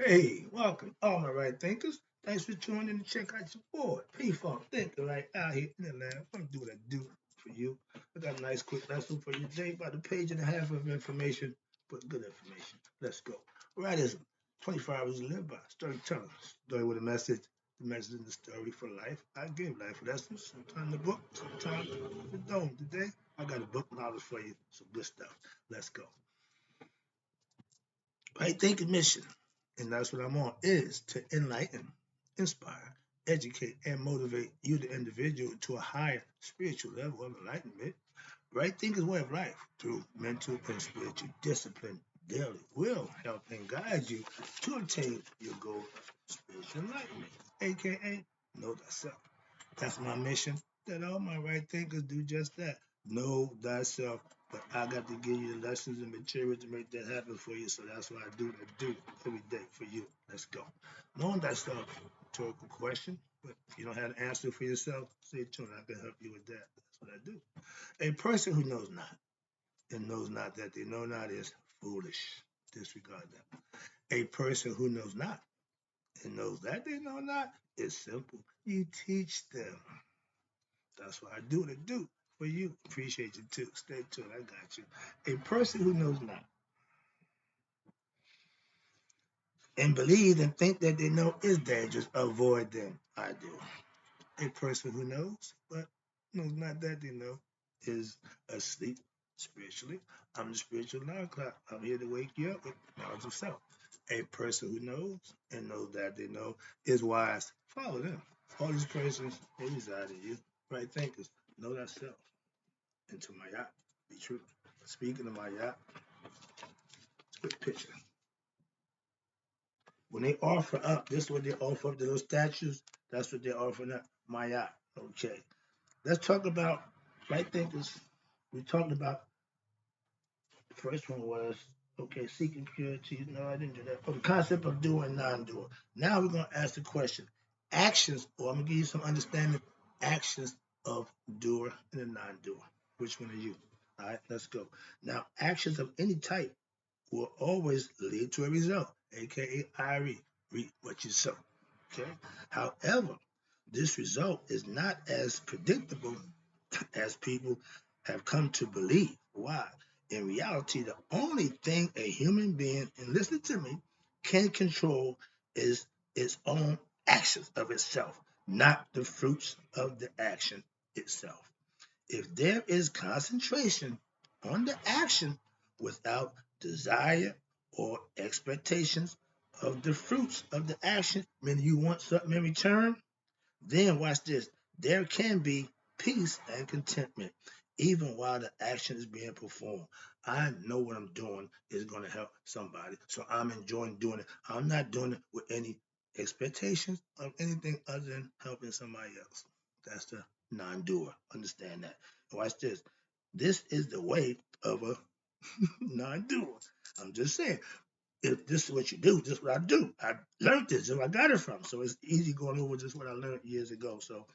Hey, welcome, all my right thinkers. Thanks for tuning in to check out your boy, P-Funk Thinker, right out here in the lab. I'm gonna do what I do for you. I got a nice quick lesson for you today, about a page and a half of information, but good information. Let's go. Rightism, 24 hours to live by, storytelling, story with a message. The message in the story for life. I give life lessons, sometimes the book, sometimes the dome. Today, I got a book knowledge for you, some good stuff. Let's go. Right thinking mission, and that's what I'm on, is to enlighten, inspire, educate, and motivate you, the individual, to a higher spiritual level of enlightenment. Right thinking way of life through mental and spiritual discipline daily will help and guide you to obtain your goal of spiritual enlightenment, aka know thyself. That's my mission. That all my right thinkers do just that. Know thyself. But I got to give you the lessons and material to make that happen for you. So that's what I do every day for you. Let's go. Knowing thyself, rhetorical question. But if you don't have an answer for yourself, stay tuned. I can help you with that. That's what I do. A person who knows not and knows not that they know not is foolish. Disregard that. A person who knows not and knows that they know not is simple. You teach them. That's what I do to do for you. Appreciate you too. Stay tuned. I got you. A person who knows not and believe and think that they know is dangerous, avoid them. I do. A person who knows but knows not that they know is asleep spiritually. I'm the spiritual alarm clock. I'm here to wake you up with knowledge of self. A person who knows and knows that they know is wise. Follow them. All these persons, they reside in you. Right thinkers. Know thyself. Into my yacht. Be true. Speaking of my yacht, it's a good picture. When they offer up, this is what they offer up to those statues. That's what they're offering up. My yacht. Okay. Let's talk about right thinkers. We talked about the first one was okay, seeking purity. No, I didn't do that. Oh, the concept of doer and non-doer. Now we're gonna ask the question. Actions, or I'm gonna give you some understanding. Actions of doer and a non-doer. Which one are you? All right, let's go. Now, actions of any type will always lead to a result, aka IRE, reap what you sow. Okay. However, this result is not as predictable as people have come to believe. Why? In reality, the only thing a human being, and listen to me, can control is its own actions of itself, not the fruits of the action itself. If there is concentration on the action without desire or expectations of the fruits of the action, meaning you want something in return, then watch this. There can be peace and contentment even while the action is being performed. I know what I'm doing is going to help somebody, so I'm enjoying doing it. I'm not doing it with any expectations of anything other than helping somebody else. That's the non-doer. Understand that. And watch this. This is the way of a non-doer. I'm just saying, if this is what you do, this is what I do. I learned this, and I got it from. So it's easy going over just what I learned years ago. So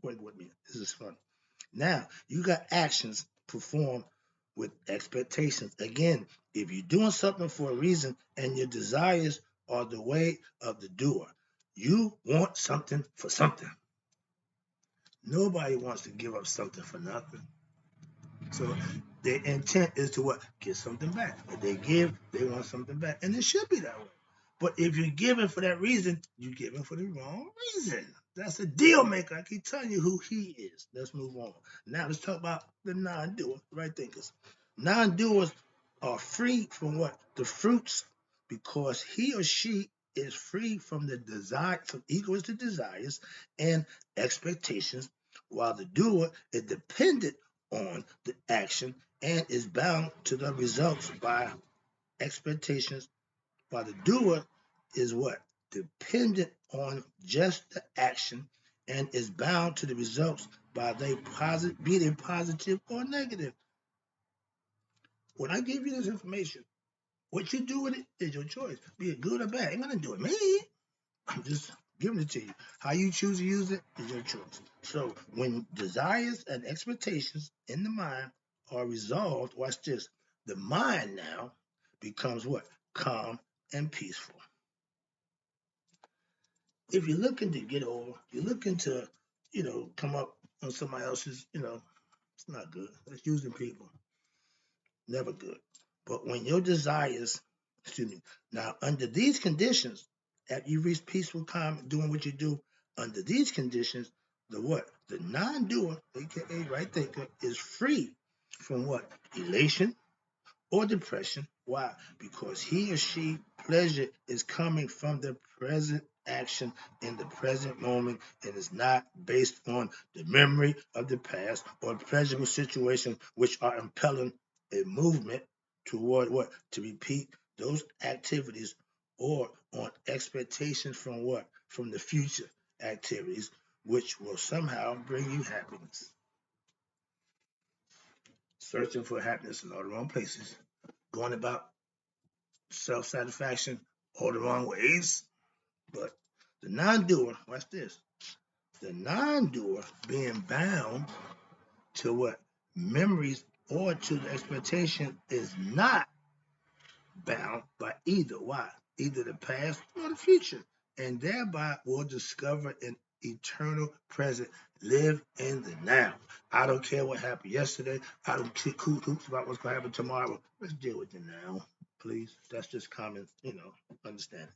work with me. This is fun. Now, you got actions performed with expectations. Again, if you're doing something for a reason and your desires are the way of the doer, you want something for something. Nobody wants to give up something for nothing. So their intent is to what? Get something back. If they give, they want something back. And it should be that way. But if you're giving for that reason, you're giving for the wrong reason. That's a deal maker. I keep telling you who he is. Let's move on. Now let's talk about the non-doer, right thinkers. Non-doers are free from what? The fruits, because he or she is free from the desire, from egoistic desires and expectations, while the doer is dependent on the action and is bound to the results by expectations, while the doer is what? Dependent on just the action and is bound to the results by be they positive or negative. When I give you this information, what you do with it is your choice. Be it good or bad. Ain't gonna do it me. I'm just giving it to you. How you choose to use it is your choice. So when desires and expectations in the mind are resolved, watch this. The mind now becomes what? Calm and peaceful. if you're looking to get over, you're looking to, come up on somebody else's, it's not good. That's using people. Never good. But when your desires, excuse me, now under these conditions, after you reach peaceful calm, doing what you do, under these conditions, the what? The non-doer, aka right thinker, is free from what? Elation, or depression. Why? Because he or she pleasure is coming from the present action in the present moment and is not based on the memory of the past or pleasurable situations which are impelling a movement toward what? To repeat those activities or on expectations from what? From the future activities which will somehow bring you happiness. Searching for happiness in all the wrong places, going about self-satisfaction all the wrong ways. But the non-doer, watch this. The non-doer being bound to what? Memories or to the expectation is not bound by either. Why? Either the past or the future. And thereby will discover an eternal present. Live in the now. I don't care what happened yesterday. I don't care hoops about what's going to happen tomorrow. Let's deal with the now, please. That's just common, understanding.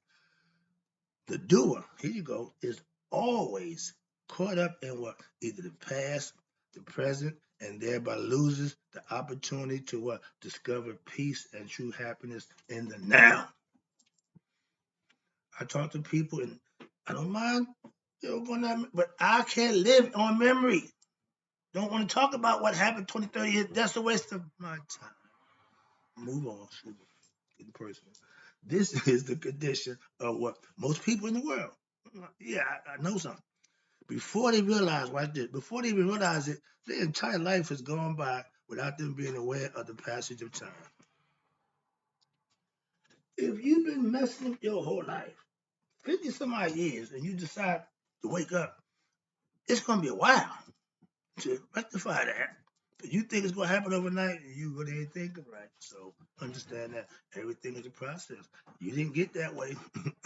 The doer, here you go, is always caught up in what? Either the past, the present, and thereby loses the opportunity to what? Discover peace and true happiness in the now. I talk to people and I don't mind, going on, but I can't live on memory. Don't want to talk about what happened 20, 30 years. That's a waste of my time. Move on. Getting personal. This is the condition of what most people in the world. Yeah, I know something. Before they realize, watch this, before they even realize it, their entire life has gone by without them being aware of the passage of time. If you've been messing up your whole life, 50 some odd years, and you decide to wake up, it's going to be a while to rectify that. But you think it's going to happen overnight, and you really ain't thinking right. So understand that everything is a process. You didn't get that way.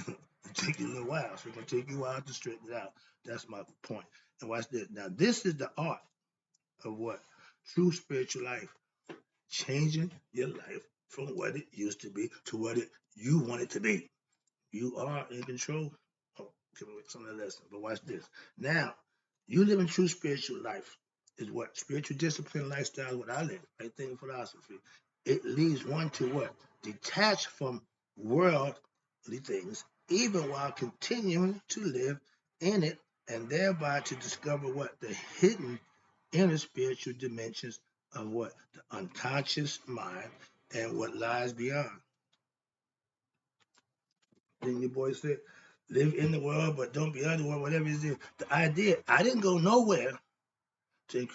It took you a little while, so it's going to take you a while to straighten it out. That's my point. And watch this. Now, this is the art of what? True spiritual life. Changing your life from what it used to be to what you want it to be. You are in control. Oh, give me some of the lesson. But watch this. Now, you live in true spiritual life is what? Spiritual discipline lifestyle is what I live. Right thinking philosophy. It leads one to what? Detach from worldly things, even while continuing to live in it, and thereby to discover what? The hidden inner spiritual dimensions of what? The unconscious mind and what lies beyond. Then your boy said, live in the world, but don't be of the world, whatever it is. The idea, I didn't go nowhere to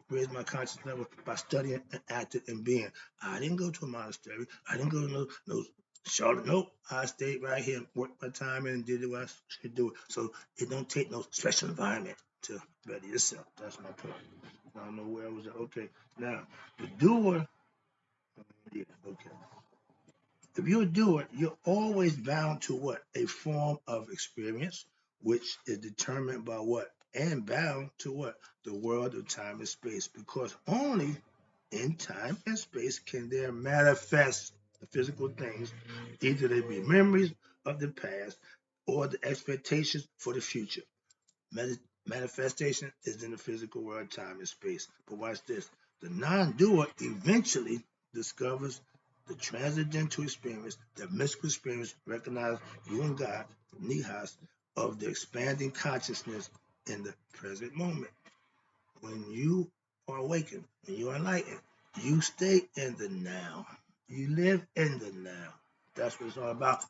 raise my conscious level by studying and acting and being. I didn't go to a monastery. I didn't go to no Charlotte. Nope. I stayed right here and worked my time and did what I should do. So it don't take no special environment to better yourself. That's my point. I don't know where I was at. Okay. Now, the doer, yeah, okay. If you're a doer, you're always bound to what? A form of experience, which is determined by what? And bound to what? The world of time and space. Because only in time and space can there manifest the physical things, either they be memories of the past or the expectations for the future. Manifestation is in the physical world, time and space. But watch this. The non-doer eventually discovers the transcendental experience, the mystical experience, recognize you and God, nihas, of the expanding consciousness in the present moment. When you are awakened, when you are enlightened, you stay in the now. You live in the now. That's what it's all about.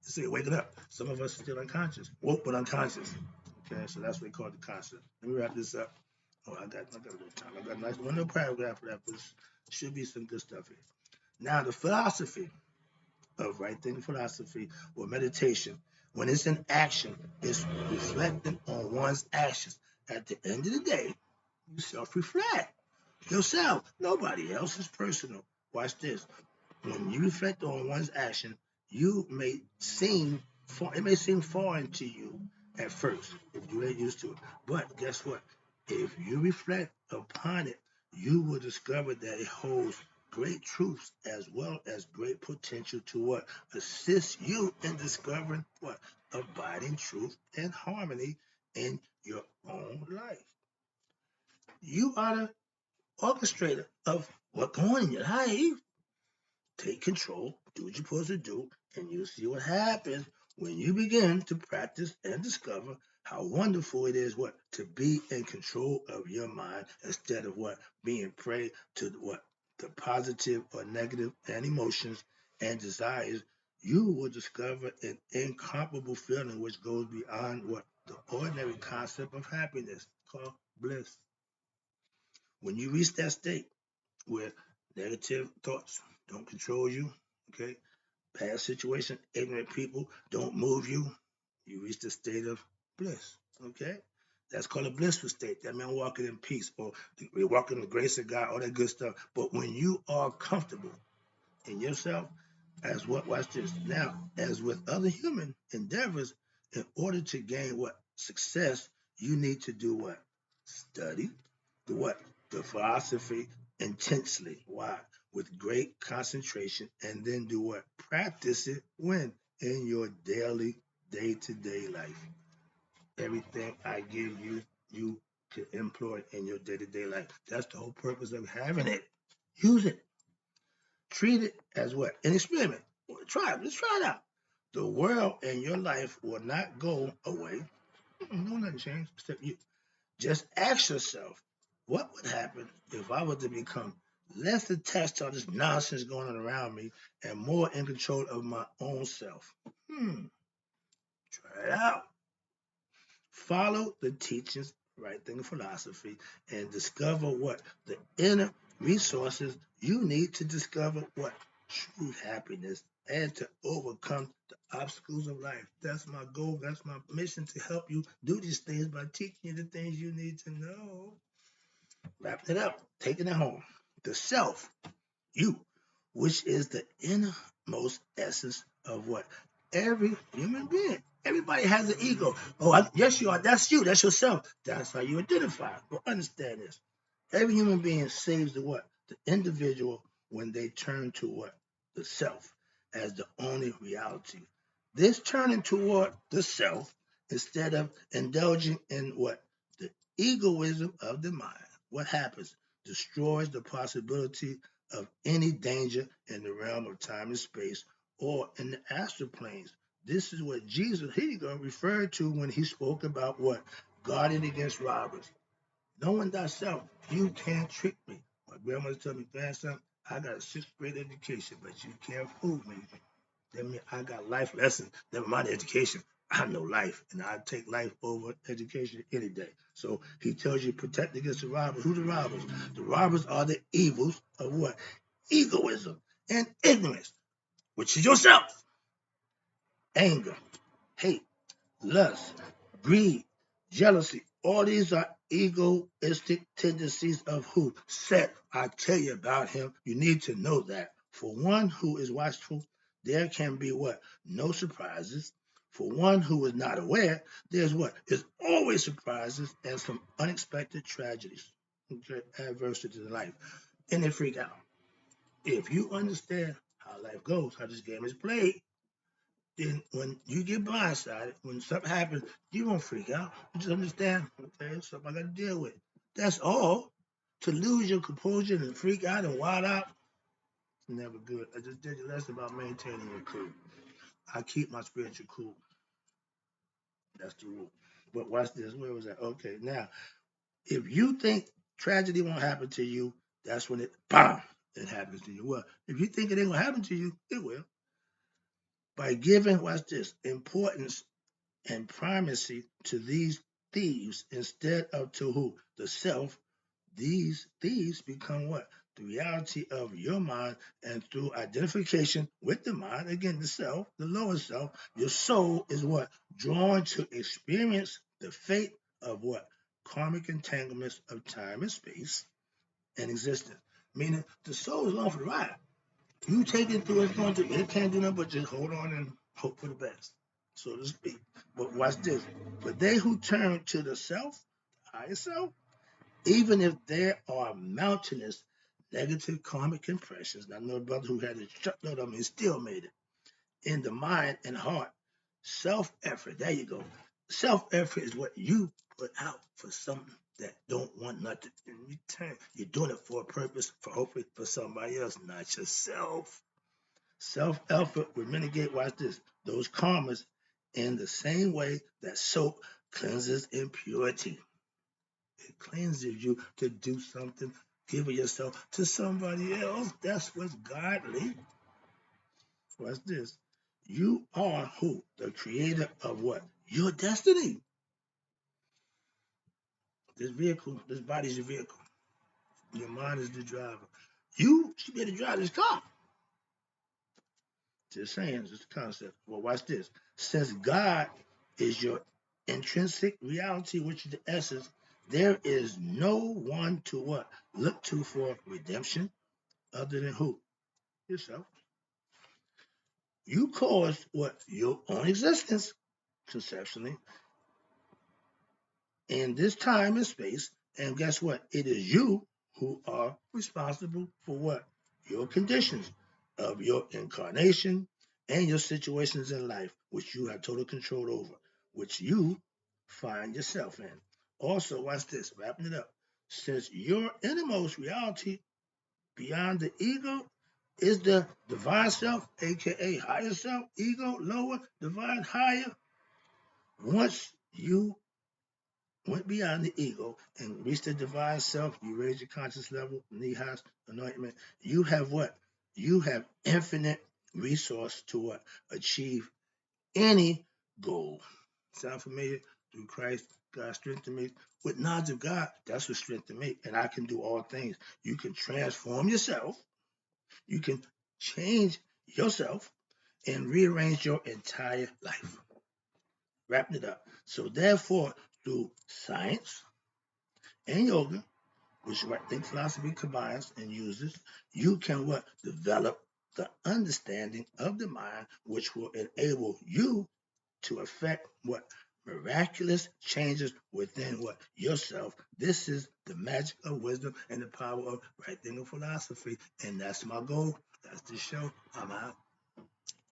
See, waking up. Some of us are still unconscious, woke but unconscious. Okay, so that's what we call the concept. Let me wrap this up. Oh, I got a little time. I got a nice one little paragraph for that, but should be some good stuff here. Now, the philosophy of right thinking philosophy or meditation, when it's in action, it's reflecting on one's actions. At the end of the day, you self-reflect yourself. Nobody else is personal. Watch this. When you reflect on one's action, you may seem it may seem foreign to you at first if you ain't used to it. But guess what? If you reflect upon it, you will discover that it holds great truths as well as great potential to what? Assist you in discovering what? Abiding truth and harmony in your own life. You are the orchestrator of what's going on in your life. Take control, do what you're supposed to do, and you'll see what happens when you begin to practice and discover how wonderful it is what to be in control of your mind instead of what being prey to what the positive or negative and emotions and desires. You will discover an incomparable feeling which goes beyond what the ordinary concept of happiness called bliss. When you reach that state where negative thoughts don't control you, okay, past situation, ignorant people don't move you. You reach the state of bliss. Okay? That's called a blissful state. That means walking in peace or we're walking in the grace of God, all that good stuff. But when you are comfortable in yourself, as what watch this. Now, as with other human endeavors, in order to gain what? Success, you need to do what? Study the what? The philosophy intensely. Why? With great concentration, and then do what? Practice it when? In your daily, day-to-day life. Everything I give you, you can employ in your day-to-day life. That's the whole purpose of having it. Use it. Treat it as what? An experiment. Try it. Let's try it out. The world and your life will not go away. No, nothing changed except you. Just ask yourself, what would happen if I were to become less attached to all this nonsense going on around me and more in control of my own self? Try it out. Follow the teachings, right thinking philosophy, and discover what the inner resources you need to discover what true happiness and to overcome the obstacles of life. That's my goal. That's my mission to help you do these things by teaching you the things you need to know. Wrapping it up, taking it home. The self, you, which is the innermost essence of what? Every human being. Everybody has an ego. Oh, yes, you are. That's you. That's yourself. That's how you identify. But understand this. Every human being saves the what? The individual when they turn to what? The self as the only reality. This turning toward the self instead of indulging in what? The egoism of the mind. What happens? Destroys the possibility of any danger in the realm of time and space or in the astral planes. This is what Jesus, here you go, referred to when he spoke about what? Guarding against robbers. Knowing thyself, you can't trick me. My grandmother told me, grandson, I got a sixth grade education, but you can't fool me. That means I got life lessons. Never mind education. I know life, and I take life over education any day. So he tells you protect against the robbers. Who the robbers? The robbers are the evils of what? Egoism and ignorance, which is yourself. Anger, hate, lust, greed, jealousy. All these are egoistic tendencies of who? Set. I tell you about him. You need to know that. For one who is watchful, there can be what? No surprises. For one who is not aware, there's what? There's always surprises and some unexpected tragedies. Okay, adversity in life. And they freak out. If you understand how life goes, how this game is played, then when you get blindsided, when something happens, you won't freak out. You just understand, okay, it's something I got to deal with. That's all. To lose your composure and freak out and wild out, it's never good. I just did the lesson about maintaining your cool. I keep my spiritual cool. That's the rule. But watch this. Where was that? Okay, now, if you think tragedy won't happen to you, that's when it happens to you. Well, if you think it ain't going to happen to you, it will. By giving, watch this, importance and primacy to these thieves instead of to who? The self. These thieves become what? The reality of your mind, and through identification with the mind, again, the self, the lower self, your soul is what? Drawn to experience the fate of what? Karmic entanglements of time and space and existence. Meaning the soul is on for the ride. You take it through, it's going to, it can't do nothing but just hold on and hope for the best. so to speak. But watch this. But they who turn to the self, higher self, even if there are mountainous negative karmic impressions, I know a brother who had a truckload of them and still made it in the mind and heart. Self effort, there you go. Self effort is what you put out for something that don't want nothing in return. You're doing it for a purpose, for hopefully for somebody else, not yourself. Self effort will mitigate, watch this, those karmas in the same way that soap cleanses impurity. It cleanses you to do something, give yourself to somebody else. That's what's godly. Watch this. You are who? The creator of what? Your destiny. This vehicle, this body is your vehicle. Your mind is the driver. You should be able to drive this car. Just saying, it's a concept. Well, watch this. Since God is your intrinsic reality, which is the essence, there is no one to what? Look to for redemption other than who? Yourself. You caused what? Your own existence, conceptually, in this time and space. And guess what? It is you who are responsible for what? Your conditions of your incarnation and your situations in life, which you have total control over, which you find yourself in. Also, watch this, wrapping it up. Since your innermost reality beyond the ego is the divine self, aka higher self, ego, lower, divine, higher. Once you went beyond the ego and reached the divine self, you raise your conscious level, nihas, anointment, you have what? You have infinite resource to what? Achieve any goal. Sound familiar? Through Christ, God strengthened me. With knowledge of God, that's what strengthened me. And I can do all things. You can transform yourself. You can change yourself and rearrange your entire life. Wrapping it up. So therefore, through science and yoga, which Right Think philosophy combines and uses, you can what? Develop the understanding of the mind, which will enable you to affect what? Miraculous changes within what? Yourself. This is the magic of wisdom and the power of right thinking philosophy. And that's my goal. That's the show. I'm out.